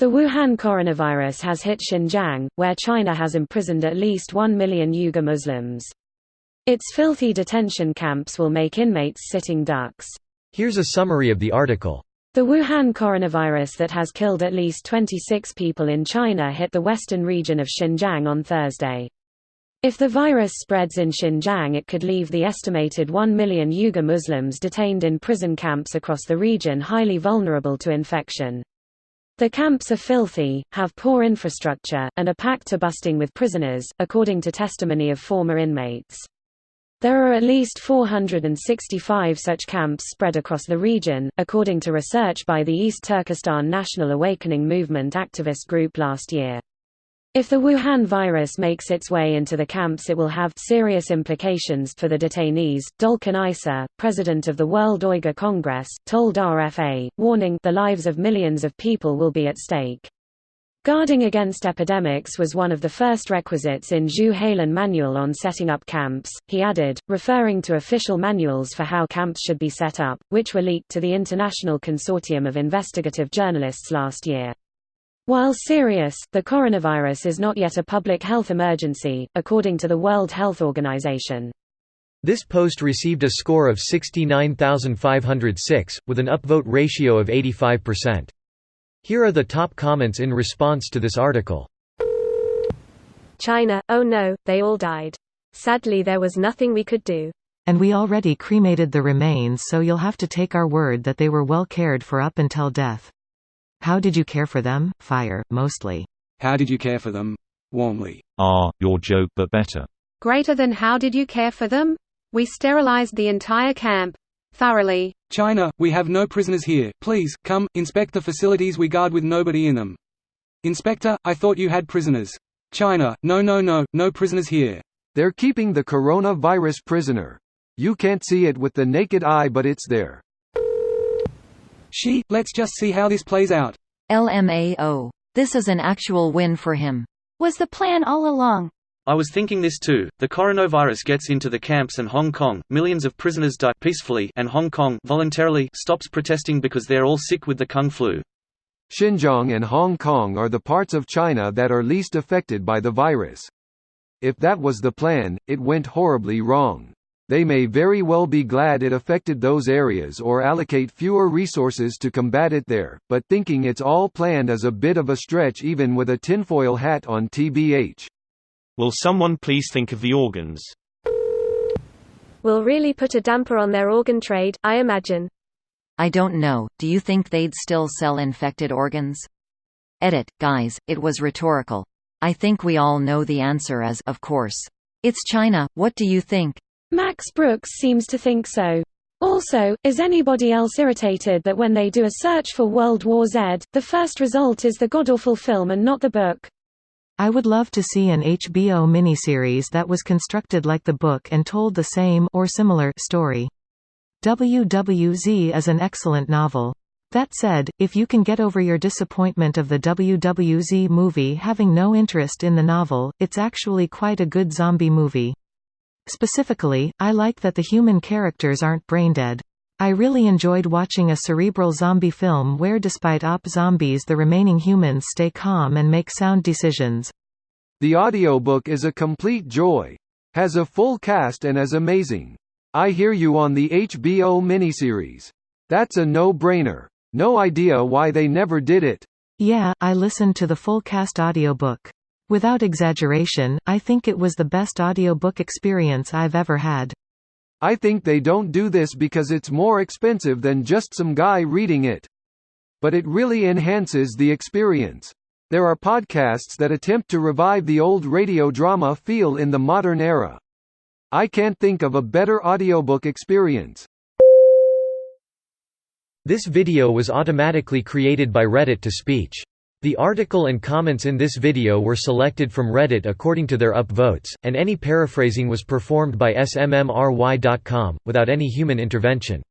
The Wuhan coronavirus has hit Xinjiang, where China has imprisoned at least 1 million Uighur Muslims. Its filthy detention camps will make inmates sitting ducks. Here's a summary of the article. The Wuhan coronavirus that has killed at least 26 people in China hit the western region of Xinjiang on Thursday. If the virus spreads in Xinjiang, it could leave the estimated 1 million Uighur Muslims detained in prison camps across the region highly vulnerable to infection. The camps are filthy, have poor infrastructure, and are packed to busting with prisoners, according to testimony of former inmates. There are at least 465 such camps spread across the region, according to research by the East Turkestan National Awakening Movement activist group last year. If the Wuhan virus makes its way into the camps, it will have serious implications for the detainees. Dolkan Isa, president of the World Uighur Congress, told RFA, warning the lives of millions of people will be at stake. Guarding against epidemics was one of the first requisites in Zhu Heilan manual on setting up camps, he added, referring to official manuals for how camps should be set up, which were leaked to the International Consortium of Investigative Journalists last year. While serious, the coronavirus is not yet a public health emergency, according to the World Health Organization. This post received a score of 69,506, with an upvote ratio of 85%. Here are the top comments in response to this article. China, oh no, they all died. Sadly, there was nothing we could do. And we already cremated the remains, so you'll have to take our word that they were well cared for up until death. How did you care for them? Fire, mostly. How did you care for them? Warmly. Your joke but better. Greater than how did you care for them? We sterilized the entire camp. Thoroughly. China, we have no prisoners here. Please, come, inspect the facilities we guard with nobody in them. Inspector, I thought you had prisoners. China, no prisoners here. They're keeping the coronavirus prisoner. You can't see it with the naked eye, but it's there. Let's just see how this plays out. LMAO. This is an actual win for him. Was the plan all along? I was thinking this too. The coronavirus gets into the camps and Hong Kong, millions of prisoners die peacefully, and Hong Kong voluntarily stops protesting because they're all sick with the Kung flu. Xinjiang and Hong Kong are the parts of China that are least affected by the virus. If that was the plan, it went horribly wrong. They may very well be glad it affected those areas or allocate fewer resources to combat it there, but thinking it's all planned is a bit of a stretch even with a tinfoil hat on TBH. Will someone please think of the organs? Will really put a damper on their organ trade, I imagine. I don't know, do you think they'd still sell infected organs? Edit, guys, it was rhetorical. I think we all know the answer is, of course. It's China, what do you think? Max Brooks seems to think so. Also, is anybody else irritated that when they do a search for World War Z, the first result is the godawful film and not the book? I would love to see an HBO miniseries that was constructed like the book and told the same or similar story. WWZ is an excellent novel. That said, if you can get over your disappointment of the WWZ movie having no interest in the novel, it's actually quite a good zombie movie. Specifically, I like that the human characters aren't brain-dead. I really enjoyed watching a cerebral zombie film where despite zombies the remaining humans stay calm and make sound decisions. The audiobook is a complete joy. Has a full cast and is amazing. I hear you on the HBO miniseries. That's a no-brainer. No idea why they never did it. Yeah, I listened to the full cast audiobook. Without exaggeration, I think it was the best audiobook experience I've ever had. I think they don't do this because it's more expensive than just some guy reading it. But it really enhances the experience. There are podcasts that attempt to revive the old radio drama feel in the modern era. I can't think of a better audiobook experience. This video was automatically created by Reddit to speech. The article and comments in this video were selected from Reddit according to their upvotes, and any paraphrasing was performed by smmry.com, without any human intervention.